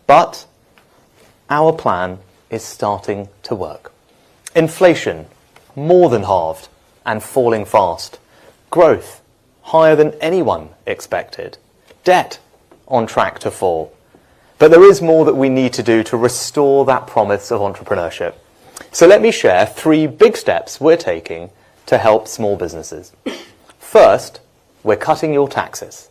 But our plan is starting to work. Inflation more than halved and falling fast. Growth higher than anyone expected. Debt on track to fall. But there is more that we need to do to restore that promise of entrepreneurship. So let me share 3 big steps we're taking to help small businesses. First, we're cutting your taxes.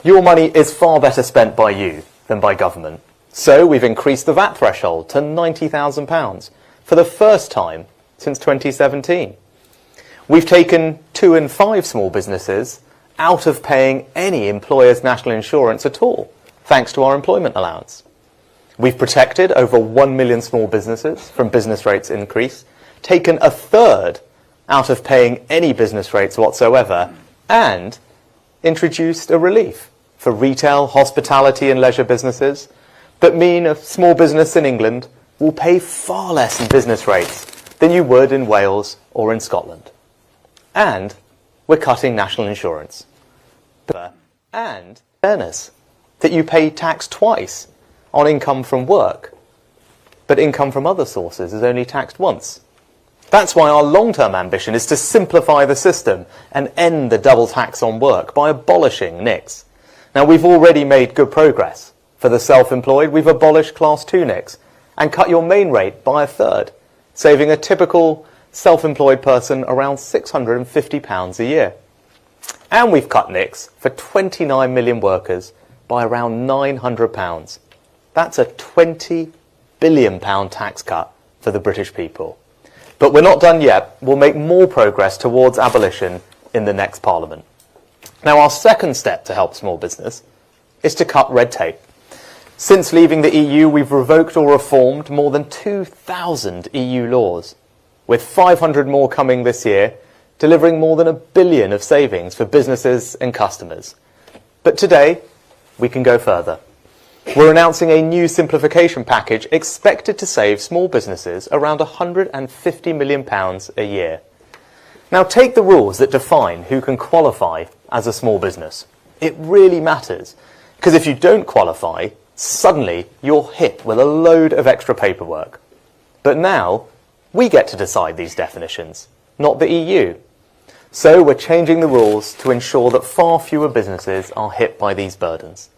Your money is far better spent by you than by government. So we've increased the VAT threshold to £90,000 for the first time since 2017. We've taken 2 in 5 small businesses out of paying any employer's national insurance at all, thanks to our employment allowance. We've protected over 1 million small businesses from business rates increase, taken a third out of paying any business rates whatsoever, and introduced a relief for retail, hospitality and leisure businesses that mean a small business in England will pay far less in business rates than you would in Wales or in Scotland. And we're cutting national insurance. And fairness, that you pay tax twice on income from work, but income from other sources is only taxed once. That's why our long-term ambition is to simplify the system and end the double tax on work by abolishing NICs. Now, we've already made good progress. For the self-employed, we've abolished Class 2 NICs and cut your main rate by a third, saving a typical self-employed person around £650 a year. And we've cut NICs for 29 million workers by around £900. That's a £20 billion tax cut for the British people. But we're not done yet. We'll make more progress towards abolition in the next Parliament. Now, our second step to help small business is to cut red tape. Since leaving the EU, we've revoked or reformed more than 2,000 EU laws, with 500 more coming this year, delivering more than £1 billion of savings for businesses and customers. But today, we can go further. We're announcing a new simplification package expected to save small businesses around £150 million a year. Now, take the rules that define who can qualify as a small business. It really matters, because if you don't qualify, suddenly you're hit with a load of extra paperwork. But now, we get to decide these definitions, not the EU. So we're changing the rules to ensure that far fewer businesses are hit by these burdens.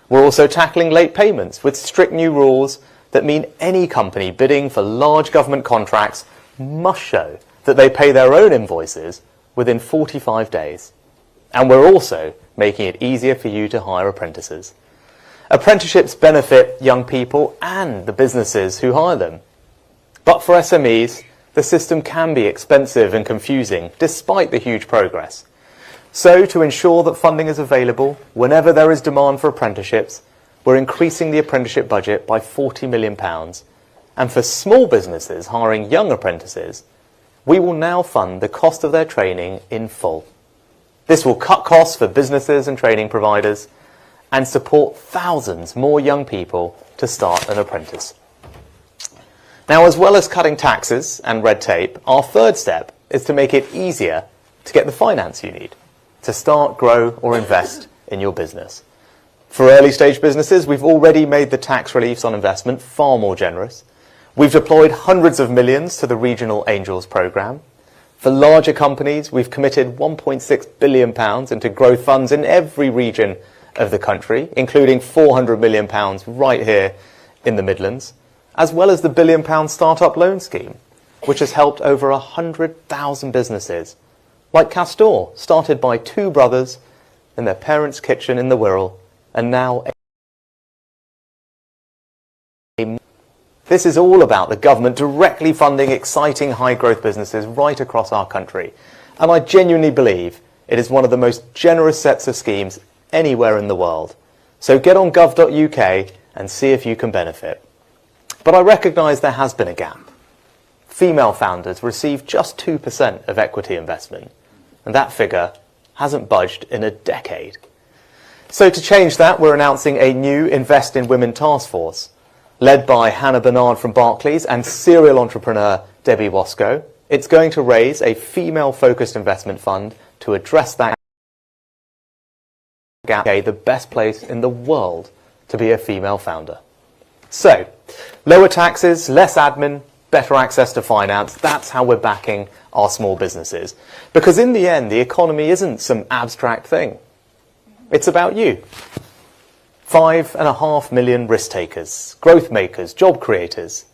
We're also tackling late payments with strict new rules that mean any company bidding for large government contracts must show that they pay their own invoices within 45 days. And we're also making it easier for you to hire apprentices. Apprenticeships benefit young people and the businesses who hire them. But for SMEs, the system can be expensive and confusing, despite the huge progress. So, to ensure that funding is available whenever there is demand for apprenticeships, we're increasing the apprenticeship budget by £40 million. And for small businesses hiring young apprentices, we will now fund the cost of their training in full. This will cut costs for businesses and training providers and support thousands more young people to start an apprentice. Now, as well as cutting taxes and red tape, our third step is to make it easier to get the finance you need to start, grow or invest in your business. For early stage businesses, we've already made the tax reliefs on investment far more generous. We've deployed hundreds of millions to the Regional Angels programme. For larger companies, we've committed £1.6 billion into growth funds in every region of the country, including £400 million right here in the Midlands, as well as the £1 billion startup loan scheme, which has helped over 100,000 businesses, like Castor, started by 2 brothers in their parents' kitchen in the Wirral, and now this is all about the government directly funding exciting high-growth businesses right across our country. And I genuinely believe it is one of the most generous sets of schemes anywhere in the world. So get on gov.uk and see if you can benefit. But I recognise there has been a gap. Female founders receive just 2% of equity investment, and that figure hasn't budged in a decade. So to change that, we're announcing a new Invest in Women task force, led by Hannah Bernard from Barclays and serial entrepreneur Debbie Wasco. It's going to raise a female-focused investment fund to address that gap. The best place in the world to be a female founder. So, lower taxes, less admin, better access to finance. That's how we're backing our small businesses. Because in the end, the economy isn't some abstract thing. It's about you. 5.5 million risk takers, growth makers, job creators.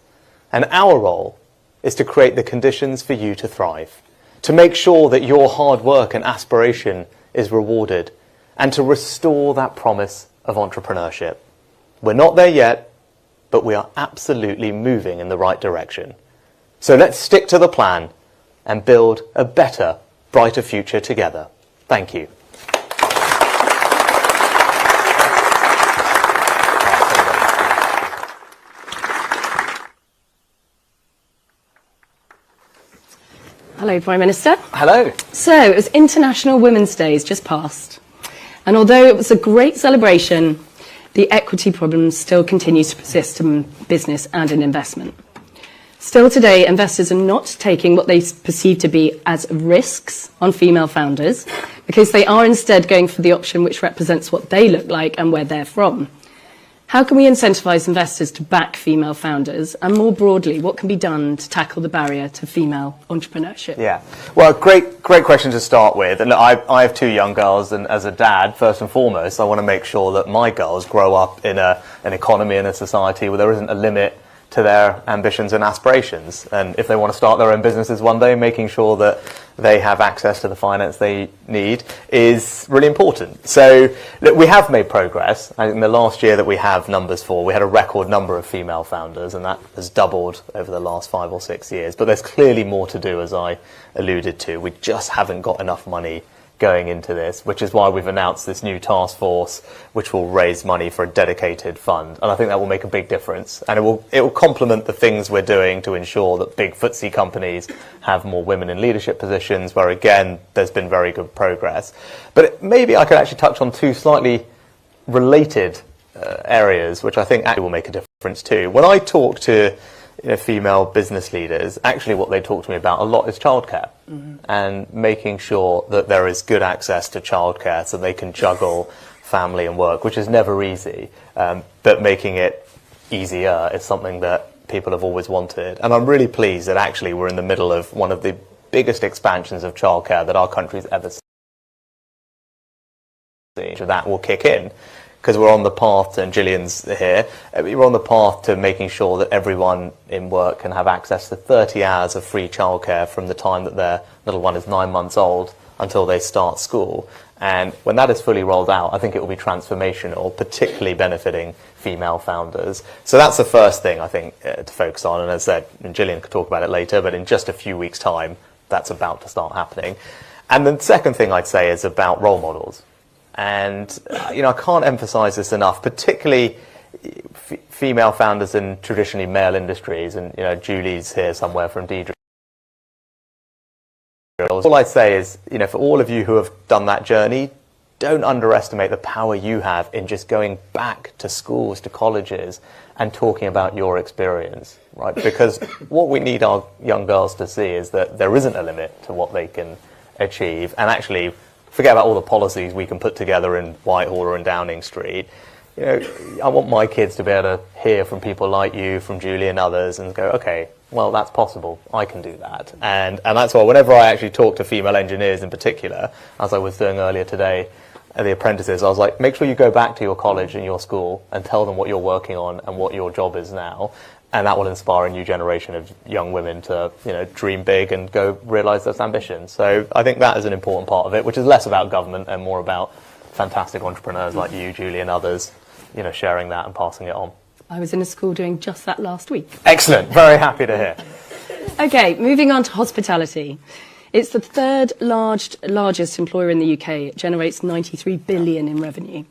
And our role is to create the conditions for you to thrive, to make sure that your hard work and aspiration is rewarded, and to restore that promise of entrepreneurship. We're not there yet, but we are absolutely moving in the right direction. So let's stick to the plan and build a better, brighter future together. Thank you. Hello, Prime Minister. Hello. So, it was International Women's Days just passed. And although it was a great celebration, the equity problem still continues to persist in business and in investment. Still today, investors are not taking what they perceive to be as risks on female founders, because they are instead going for the option which represents what they look like and where they're from. How can we incentivise investors to back female founders? And more broadly, what can be done to tackle the barrier to female entrepreneurship? Yeah, well, great question to start with. And look, I have two young girls, and as a dad, first and foremost, I want to make sure that my girls grow up in an economy and a society where there isn't a limit to their ambitions and aspirations. And if they want to start their own businesses one day, making sure that they have access to the finance they need is really important. So look, we have made progress. I think the last year that we have numbers for, we had a record number of female founders, and that has doubled over the last 5 or 6 years. But there's clearly more to do, as I alluded to. We just haven't got enough money going into this, which is why we've announced this new task force, which will raise money for a dedicated fund. And I think that will make a big difference. And it will complement the things we're doing to ensure that big FTSE companies have more women in leadership positions, where, again, there's been very good progress. But maybe I could actually touch on two slightly related areas, which I think actually will make a difference too. When I talk to female business leaders, actually what they talk to me about a lot is childcare, and making sure that there is good access to childcare so they can juggle family and work, which is never easy, but making it easier is something that people have always wanted. And I'm really pleased that actually we're in the middle of one of the biggest expansions of childcare that our country's ever seen. That will kick in, because we're on the path to, and Gillian's here, we're on the path to making sure that everyone in work can have access to 30 hours of free childcare from the time that their little one is 9 months old until they start school. And when that is fully rolled out, I think it will be transformational, particularly benefiting female founders. So that's the first thing I think to focus on. And as I said, and Gillian could talk about it later, but in just a few weeks' time, that's about to start happening. And the second thing I'd say is about role models. And I can't emphasize this enough, particularly female founders in traditionally male industries. And Julie's here somewhere from Deidre. All I'd say is, for all of you who have done that journey, don't underestimate the power you have in just going back to schools, to colleges, and talking about your experience, right? Because what we need our young girls to see is that there isn't a limit to what they can achieve, and actually forget about all the policies we can put together in Whitehall or in Downing Street. I want my kids to be able to hear from people like you, from Julie and others, and go, okay, well, that's possible. I can do that. And that's why whenever I actually talk to female engineers in particular, as I was doing earlier today, the apprentices, I was like, make sure you go back to your college and your school and tell them what you're working on and what your job is now. And that will inspire a new generation of young women to, dream big and go realise those ambitions. So I think that is an important part of it, which is less about government and more about fantastic entrepreneurs like you, Julie, and others, sharing that and passing it on. I was in a school doing just that last week. Excellent. Very happy to hear. Okay, moving on to hospitality. It's the third largest employer in the UK. It generates 93 billion in revenue.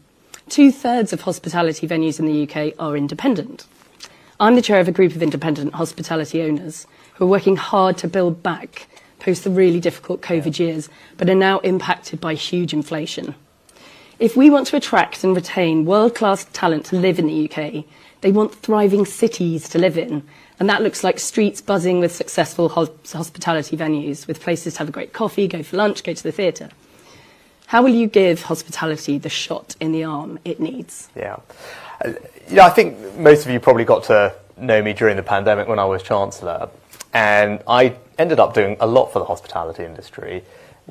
2/3 of hospitality venues in the UK are independent. I'm the chair of a group of independent hospitality owners who are working hard to build back post the really difficult COVID years, but are now impacted by huge inflation. If we want to attract and retain world-class talent to live in the UK, they want thriving cities to live in. And that looks like streets buzzing with successful hospitality venues, with places to have a great coffee, go for lunch, go to the theatre. How will you give hospitality the shot in the arm it needs? Yeah. I think most of you probably got to know me during the pandemic when I was Chancellor, and I ended up doing a lot for the hospitality industry,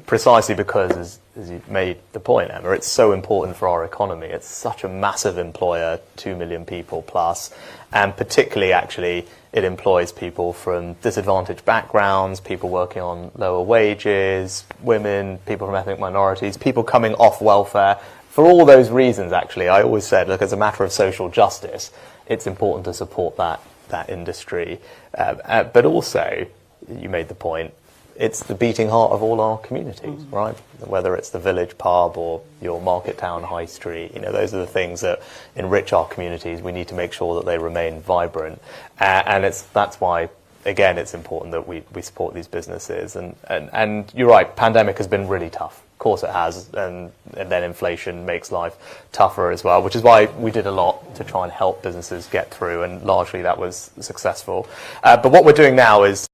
precisely because, as you made the point, Emma, it's so important for our economy. It's such a massive employer, 2 million people plus, and particularly, actually, it employs people from disadvantaged backgrounds, people working on lower wages, women, people from ethnic minorities, people coming off welfare. For all those reasons, actually, I always said, look, as a matter of social justice, it's important to support that industry. But also, you made the point, it's the beating heart of all our communities, right? Whether it's the village pub or your market town high street, those are the things that enrich our communities. We need to make sure that they remain vibrant. And that's why, again, it's important that we support these businesses. And you're right, pandemic has been really tough. Of course it has, and then inflation makes life tougher as well, which is why we did a lot to try and help businesses get through, and largely that was successful. But what we're doing now is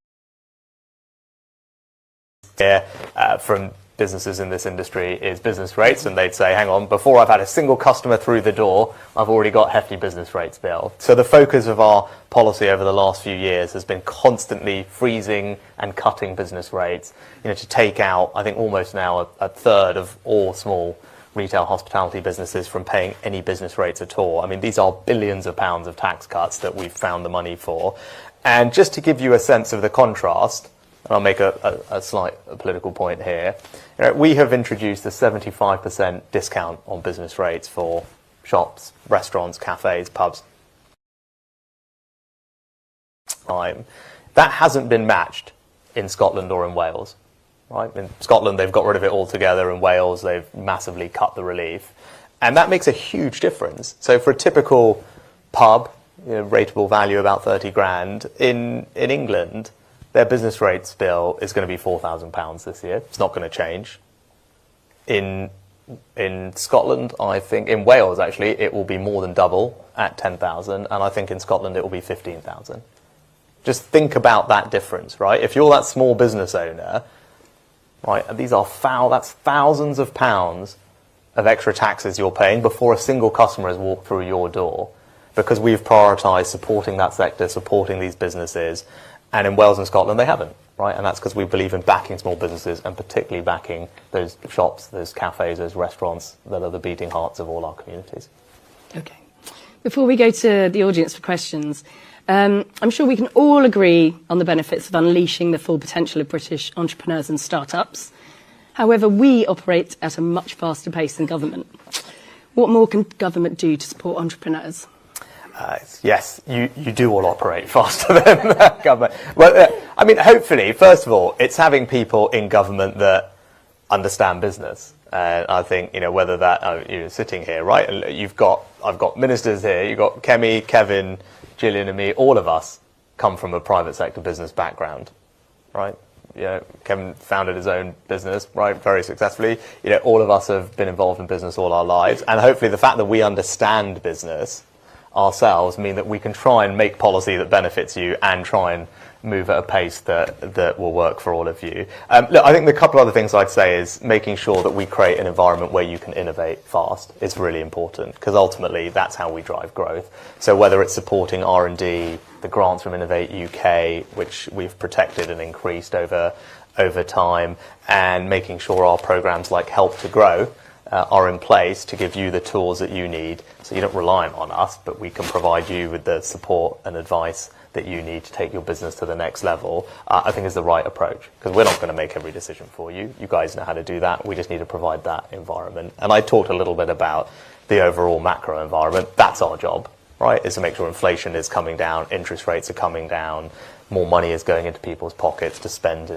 from businesses in this industry is business rates, and they'd say, hang on, before I've had a single customer through the door, I've already got hefty business rates bill. So the focus of our policy over the last few years has been constantly freezing and cutting business rates, to take out, I think, almost now a third of all small retail hospitality businesses from paying any business rates at all. I mean, these are billions of pounds of tax cuts that we've found the money for. And just to give you a sense of the contrast, and I'll make a slight political point here. We have introduced a 75% discount on business rates for shops, restaurants, cafes, pubs. That hasn't been matched in Scotland or in Wales. Right? In Scotland, they've got rid of it altogether. In Wales, they've massively cut the relief. And that makes a huge difference. So for a typical pub, rateable value about 30 grand, in England, their business rates bill is going to be £4,000 this year. It's not going to change. In Scotland, I think, in Wales actually, it will be more than double at 10,000, and I think in Scotland it will be 15,000. Just think about that difference, right? If you're that small business owner, right, and that's thousands of pounds of extra taxes you're paying before a single customer has walked through your door, because we've prioritised supporting that sector, supporting these businesses. And in Wales and Scotland, they haven't, right? And that's because we believe in backing small businesses, and particularly backing those shops, those cafes, those restaurants that are the beating hearts of all our communities. Okay. Before we go to the audience for questions, I'm sure we can all agree on the benefits of unleashing the full potential of British entrepreneurs and startups. However, we operate at a much faster pace than government. What more can government do to support entrepreneurs? Yes, you do all operate faster than government. Well, I mean, hopefully, first of all, it's having people in government that understand business. And I think, whether that, you're sitting here, right? And I've got ministers here, you've got Kemi, Kevin, Gillian and me, all of us come from a private sector business background, right? Kevin founded his own business, right, very successfully. All of us have been involved in business all our lives. And hopefully the fact that we understand business ourselves mean that we can try and make policy that benefits you and try and move at a pace that will work for all of you. Look, I think the couple other things I'd say is making sure that we create an environment where you can innovate fast is really important, because ultimately that's how we drive growth. So whether it's supporting R&D, the grants from Innovate UK, which we've protected and increased over time, and making sure our programs like Help to Grow are in place to give you the tools that you need, so you don't rely on us, but we can provide you with the support and advice that you need to take your business to the next level, I think is the right approach, because we're not going to make every decision for you. You guys know how to do that. We just need to provide that environment. And I talked a little bit about the overall macro environment. That's our job, right, is to make sure inflation is coming down, interest rates are coming down, more money is going into people's pockets to spend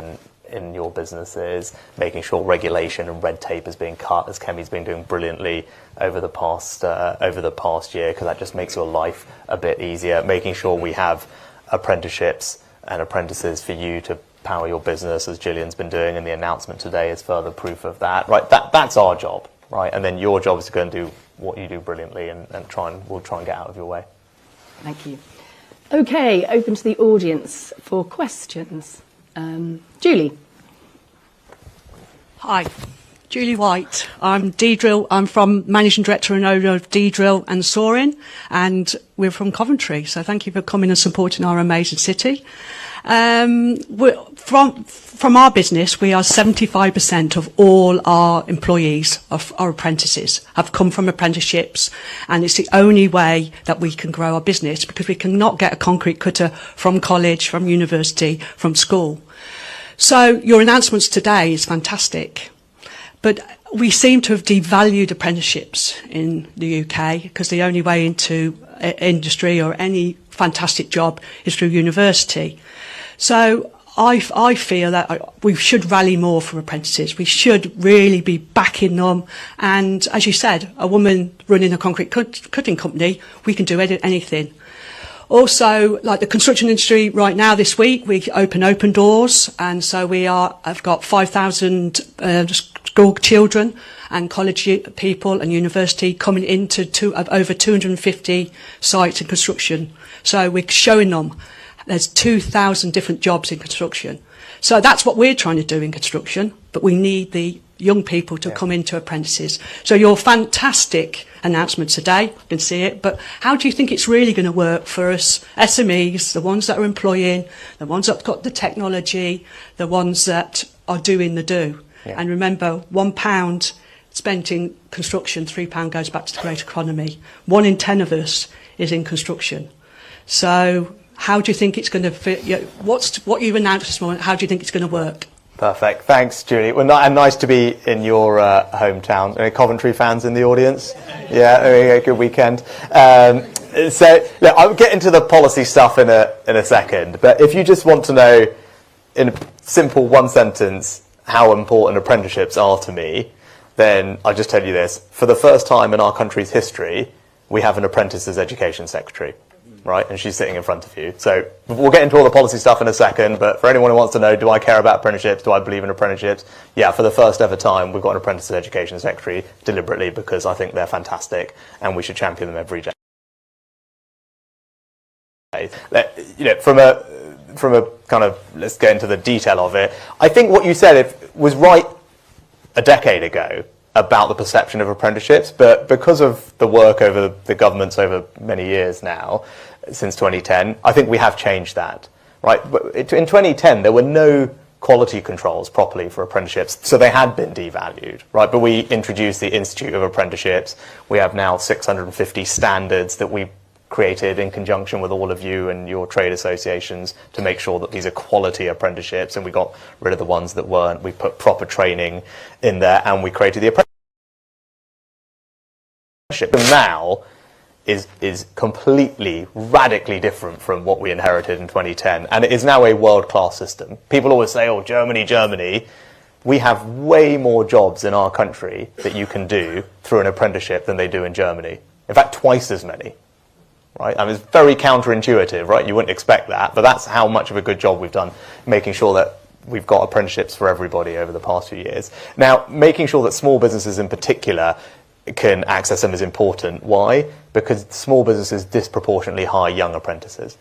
in your businesses, making sure regulation and red tape is being cut, as Kemi's been doing brilliantly over the past year, because that just makes your life a bit easier, making sure we have apprenticeships and apprentices for you to power your business, as Gillian's been doing, and the announcement today is further proof of that, right? That's our job, right? And then your job is to go and do what you do brilliantly, and we'll try and get out of your way. Thank you. Okay, open to the audience for questions. Julie. Hi. Julie White. I'm Dedrill. I'm from Managing Director and owner of Dedrill and Soaring, and we're from Coventry. So thank you for coming and supporting our amazing city. From our business, we are 75% of all our employees, of our apprentices, have come from apprenticeships, and it's the only way that we can grow our business, because we cannot get a concrete cutter from college, from university, from school. So your announcements today is fantastic. But we seem to have devalued apprenticeships in the UK, because the only way into industry or any fantastic job is through university. So I feel that we should rally more for apprentices. We should really be backing them. And as you said, a woman running a concrete cutting company, we can do anything. Also, like the construction industry right now, this week, we open doors. And so I've got 5,000 school children and college people and university coming into over 250 sites in construction. So we're showing them there's 2,000 different jobs in construction. So that's what we're trying to do in construction, but we need the young people to come into apprentices. So your fantastic announcement today, I can see it, but how do you think it's really going to work for us SMEs, the ones that are employing, the ones that have got the technology, the ones that are doing the do? Yeah. And remember, £1 spent in construction, £3 goes back to the great economy. 1 in 10 of us is in construction. So how do you think it's going to fit? What you've announced this morning, how do you think it's going to work? Perfect. Thanks, Julie. Well, and nice to be in your hometown. Any Coventry fans in the audience? Yeah, there we go. Good weekend. So, look, I'll get into the policy stuff in a second. But if you just want to know, in a simple one sentence, how important apprenticeships are to me, then I'll just tell you this. For the first time in our country's history, we have an apprentices education secretary. Right, and she's sitting in front of you. So we'll get into all the policy stuff in a second, but for anyone who wants to know, do I care about apprenticeships? Do I believe in apprenticeships? Yeah, for the first ever time, we've got an apprentices education secretary deliberately, because I think they're fantastic and we should champion them every day. You know, from a kind of, let's get into the detail of it. I think what you said was right a decade ago about the perception of apprenticeships, but because of the work over the governments over many years now, since 2010, I think we have changed that, right? But in 2010, there were no quality controls properly for apprenticeships, so they had been devalued, right? But we introduced the Institute of Apprenticeships. We have now 650 standards that we created in conjunction with all of you and your trade associations to make sure that these are quality apprenticeships, and we got rid of the ones that weren't. We put proper training in there, and we created the apprenticeship. And now is completely, radically different from what we inherited in 2010, and it is now a world-class system. People always say, oh, Germany, Germany. We have way more jobs in our country that you can do through an apprenticeship than they do in Germany. In fact, twice as many. Right? I mean, it's very counterintuitive, right? You wouldn't expect that, but that's how much of a good job we've done making sure that we've got apprenticeships for everybody over the past few years. Now, making sure that small businesses in particular can access them is important. Why? Because small businesses disproportionately hire young apprentices.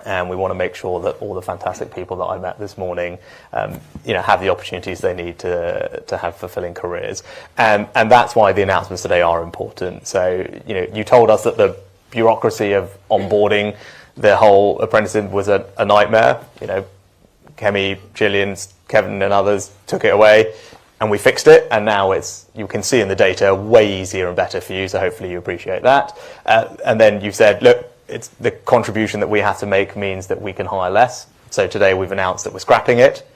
And we want to make sure that all the fantastic people that I met this morning, have the opportunities they need to have fulfilling careers. And that's why the announcements today are important. So, you told us that the bureaucracy of onboarding the whole apprenticeship was a nightmare. Kemi, Gillian, Kevin and others took it away, and we fixed it, and now you can see in the data, way easier and better for you, so hopefully you appreciate that. And then you said, look, it's the contribution that we have to make means that we can hire less. So today we've announced that we're scrapping it,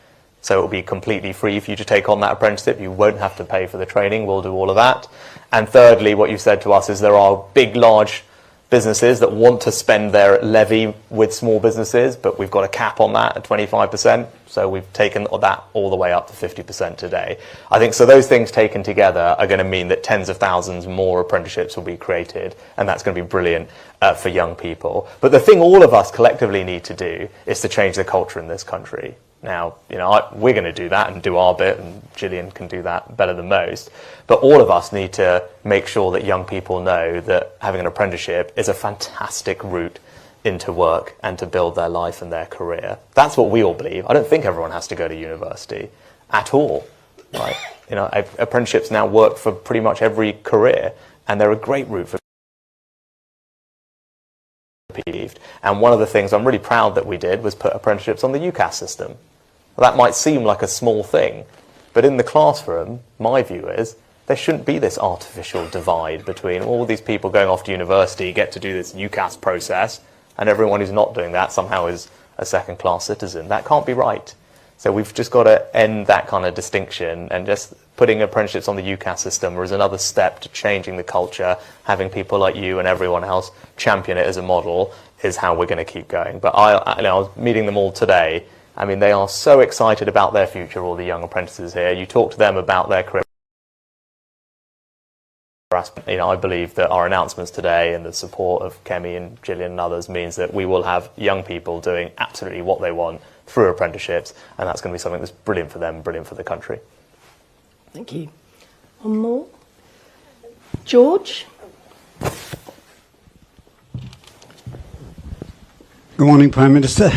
so it will be completely free for you to take on that apprenticeship. You won't have to pay for the training. We'll do all of that. And thirdly, what you've said to us is there are big, large businesses that want to spend their levy with small businesses, but we've got a cap on that at 25%. So we've taken that all the way up to 50% today. I think so those things taken together are going to mean that tens of thousands more apprenticeships will be created, and that's going to be brilliant for young people. But the thing all of us collectively need to do is to change the culture in this country. Now, we're going to do that and do our bit, and Gillian can do that better than most. But all of us need to make sure that young people know that having an apprenticeship is a fantastic route into work and to build their life and their career. That's what we all believe. I don't think everyone has to go to university at all. right? You know, apprenticeships now work for pretty much every career, and they're a great route for achieved. And one of the things I'm really proud that we did was put apprenticeships on the UCAS system. Well, that might seem like a small thing, but in the classroom, my view is there shouldn't be this artificial divide between all these people going off to university, get to do this UCAS process, and everyone who's not doing that somehow is a second-class citizen. That can't be right. So we've just got to end that kind of distinction, and just putting apprenticeships on the UCAS system is another step to changing the culture. Having people like you and everyone else champion it as a model is how we're going to keep going. But I was meeting them all today. I mean, they are so excited about their future, all the young apprentices here. You talk to them about their career. You know, I believe that our announcements today and the support of Kemi and Gillian and others means that we will have young people doing absolutely what they want through apprenticeships, and that's going to be something that's brilliant for them, brilliant for the country. Thank you. One more. George? Good morning, Prime Minister.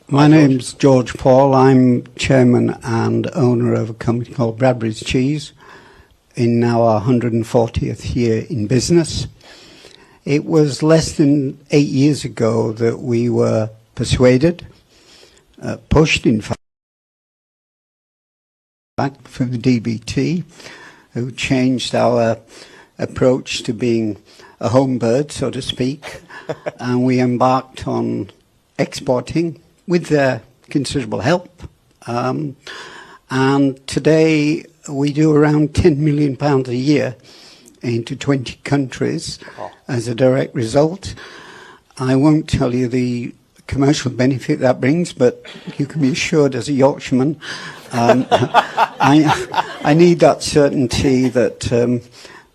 My name's George Paul. I'm chairman and owner of a company called Bradbury's Cheese, in now our 140th year in business. It was less than 8 years ago that we were persuaded, pushed in fact, from the DBT, who changed our approach to being a home bird, so to speak, and we embarked on exporting with their considerable help. And today we do around £10 million a year into 20 countries as a direct result. I won't tell you the commercial benefit that brings, but you can be assured as a Yorkshireman, I need that certainty that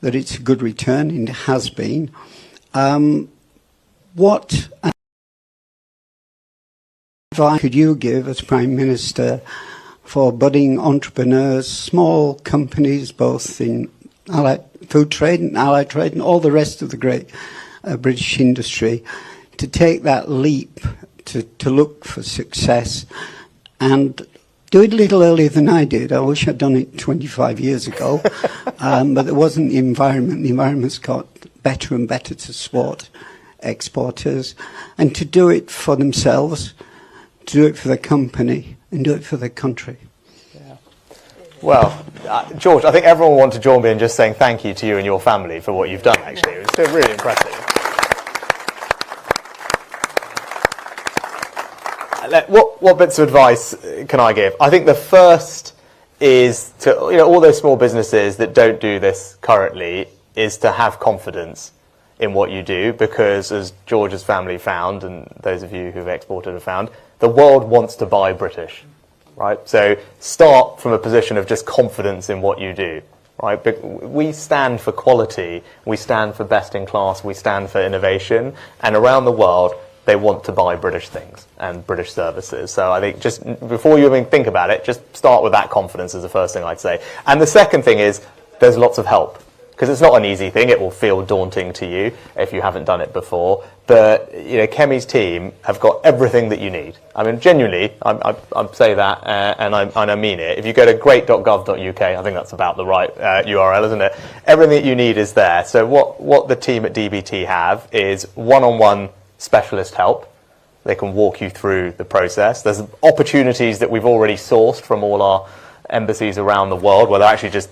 that it's a good return, and it has been. What advice could you give as Prime Minister for budding entrepreneurs, small companies, both in food trade and allied trade and all the rest of the great British industry, to take that leap to look for success and do it a little earlier than I did? I wish I'd done it 25 years ago, but there wasn't the environment. The environment's got better and better to support exporters, and to do it for themselves, to do it for the company, and do it for the country. Yeah. Well, George, I think everyone will want to join me in just saying thank you to you and your family for what you've done, actually. It was really impressive. What bits of advice can I give? I think the first is to, all those small businesses that don't do this currently, is to have confidence in what you do, because as George's family found, and those of you who've exported have found, the world wants to buy British, right? So start from a position of just confidence in what you do, right? But we stand for quality, we stand for best in class, we stand for innovation, and around the world, they want to buy British things and British services. So I think just before you even think about it, just start with that confidence is the first thing I'd say. And the second thing is there's lots of help, because it's not an easy thing. It will feel daunting to you if you haven't done it before. But Kemi's team have got everything that you need. I mean, genuinely, I say that, and I mean it. If you go to great.gov.uk, I think that's about the right URL, isn't it? Everything that you need is there. So what the team at DBT have is one-on-one specialist help. They can walk you through the process. There's opportunities that we've already sourced from all our embassies around the world, where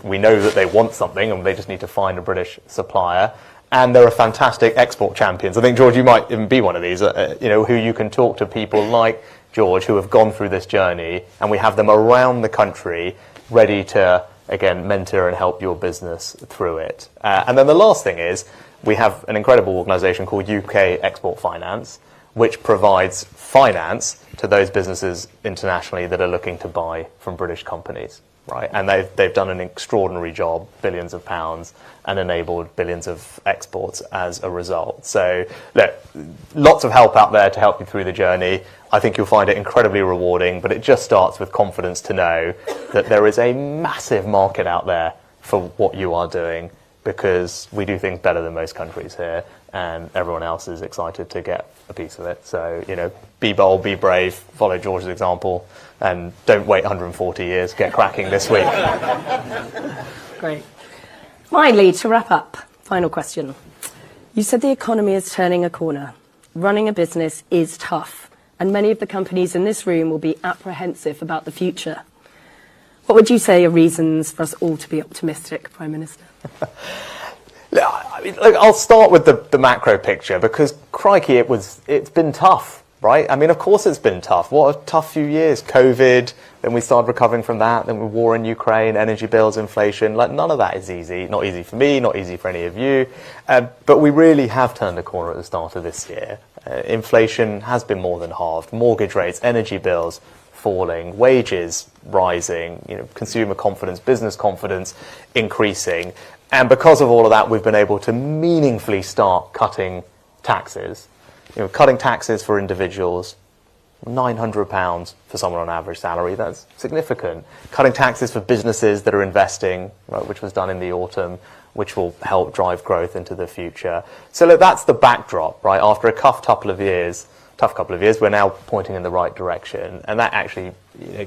we know that they want something and they just need to find a British supplier. And there are fantastic export champions. I think, George, you might even be one of these, who you can talk to people like George who have gone through this journey, and we have them around the country ready to, again, mentor and help your business through it. And then the last thing is, we have an incredible organisation called UK Export Finance, which provides finance to those businesses internationally that are looking to buy from British companies, right? And they've done an extraordinary job, billions of pounds, and enabled billions of exports as a result. So, look, lots of help out there to help you through the journey. I think you'll find it incredibly rewarding, but it just starts with confidence to know that there is a massive market out there for what you are doing, because we do things better than most countries here. and everyone else is excited to get a piece of it. So, be bold, be brave, follow George's example, and don't wait 140 years. Get cracking this week. Great. Finally, to wrap up, final question. You said the economy is turning a corner. Running a business is tough, and many of the companies in this room will be apprehensive about the future. What would you say are reasons for us all to be optimistic, Prime Minister? Look, I'll start with the macro picture, because crikey, it's been tough, right? I mean, of course it's been tough. What a tough few years. COVID, then we started recovering from that, then war in Ukraine, energy bills, inflation. Like, none of that is easy. Not easy for me, not easy for any of you. But we really have turned a corner at the start of this year. Inflation has been more than halved. Mortgage rates, energy bills falling, wages rising, consumer confidence, business confidence increasing. And because of all of that, we've been able to meaningfully start cutting taxes. Cutting taxes for individuals, £900 for someone on average salary, that's significant. Cutting taxes for businesses that are investing, right, which was done in the autumn, which will help drive growth into the future. So look, that's the backdrop, right? After a tough couple of years, we're now pointing in the right direction, and that actually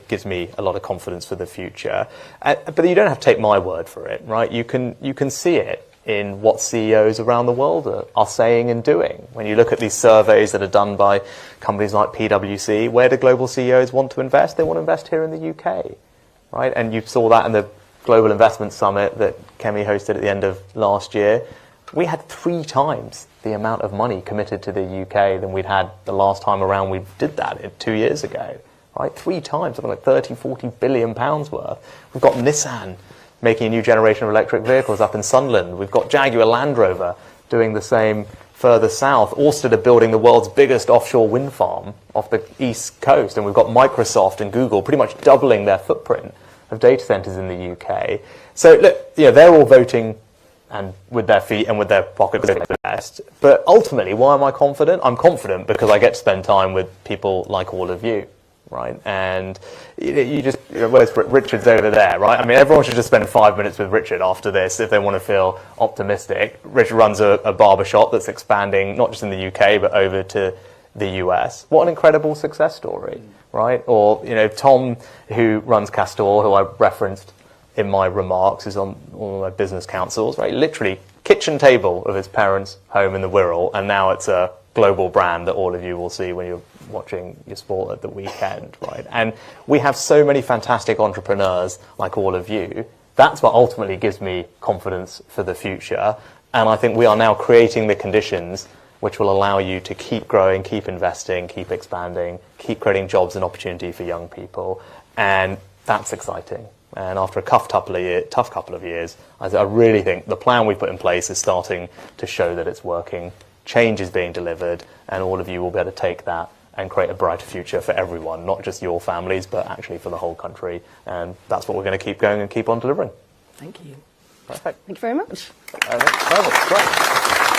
gives me a lot of confidence for the future. But you don't have to take my word for it, right? You can see it in what CEOs around the world are saying and doing. When you look at these surveys that are done by companies like PwC, where do global CEOs want to invest? They want to invest here in the UK, right? And you saw that in the Global Investment Summit that Kemi hosted at the end of last year. We had 3 times the amount of money committed to the UK than we'd had the last time around we did that 2 years ago, right? 3 times, something like 30, 40 billion pounds worth. We've got Nissan making a new generation of electric vehicles up in Sunderland. We've got Jaguar Land Rover doing the same further south. Ørsted are building the world's biggest offshore wind farm off the east coast. And we've got Microsoft and Google pretty much doubling their footprint of data centres in the UK. So look, they're all voting and with their feet and with their pockets the best. But ultimately, why am I confident? I'm confident because I get to spend time with people like all of you. Right, and you just, Richard's over there, right? I mean, everyone should just spend 5 minutes with Richard after this if they want to feel optimistic. Richard runs a barber shop that's expanding, not just in the UK, but over to the US. What an incredible success story, right? Or, Tom, who runs Castor, who I referenced in my remarks, is on all my business councils, right? Literally, kitchen table of his parents' home in the Wirral, and now it's a global brand that all of you will see when you're watching your sport at the weekend, right? And we have so many fantastic entrepreneurs like all of you. That's what ultimately gives me confidence for the future. And I think we are now creating the conditions which will allow you to keep growing, keep investing, keep expanding, keep creating jobs and opportunity for young people. And that's exciting. And after a tough couple of years, I really think the plan we put in place is starting to show that it's working. Change is being delivered, and all of you will be able to take that and create a brighter future for everyone, not just your families, but actually for the whole country. And that's what we're going to keep going and keep on delivering. Thank you. Perfect. Thank you very much. Perfect. Great.